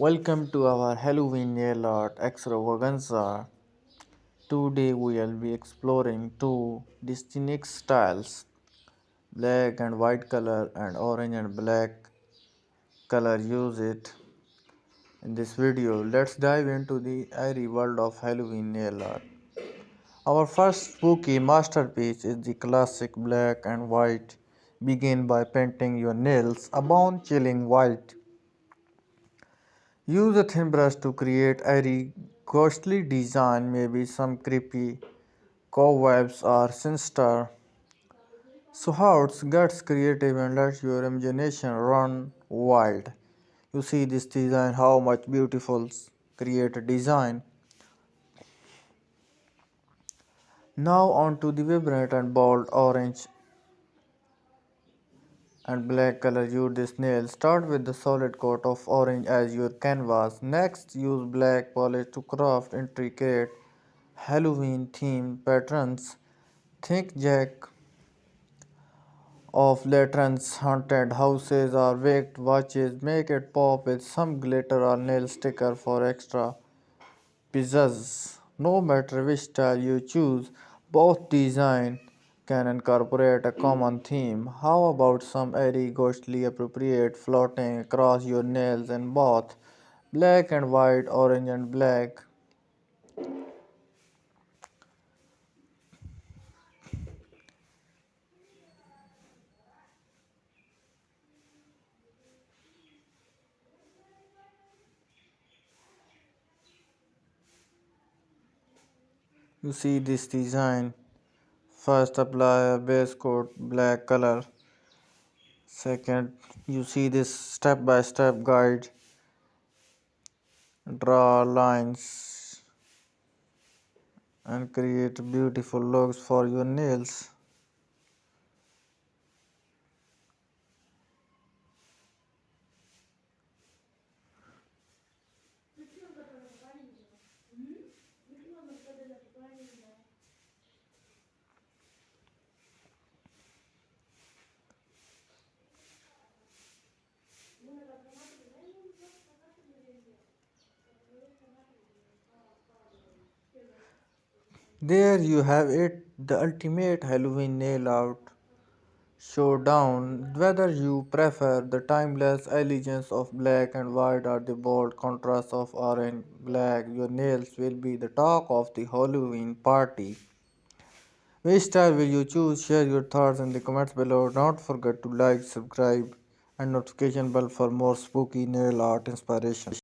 Welcome to our Halloween nail art extravaganza. Today we will be exploring two distinct styles, black and white color and orange and black color. Use it in this video. Let's dive into the airy world of Halloween nail art. Our first spooky masterpiece is the classic black and white. Begin by painting your nails a bone chilling white. Use a thin brush to create airy, ghostly design, maybe some creepy cobwebs or sinister. So Howard's gets creative and let your imagination run wild. You see this design, how much beautiful create a design. Now on to the vibrant and bold orange and black color. Use this nail. Start with the solid coat of orange as your canvas. Next use black polish to craft intricate Halloween themed patterns. Think jack of lanterns, haunted houses, or wicked watches. Make it pop with some glitter or nail sticker for extra pizzazz. No matter which style you choose, both design can incorporate a common theme. How about some airy, ghostly, appropriate floating across your nails in both black and white, orange and black? You see this design. First apply a base coat black color. Second, you see this step by step guide. Draw lines and create beautiful looks for your nails. There you have it, the ultimate Halloween nail out showdown. Whether you prefer the timeless elegance of black and white or the bold contrast of orange black, your nails will be the talk of the Halloween party. Which style will you choose? Share your thoughts in the comments below. Don't forget to like, subscribe, and notification bell for more spooky nail art inspiration.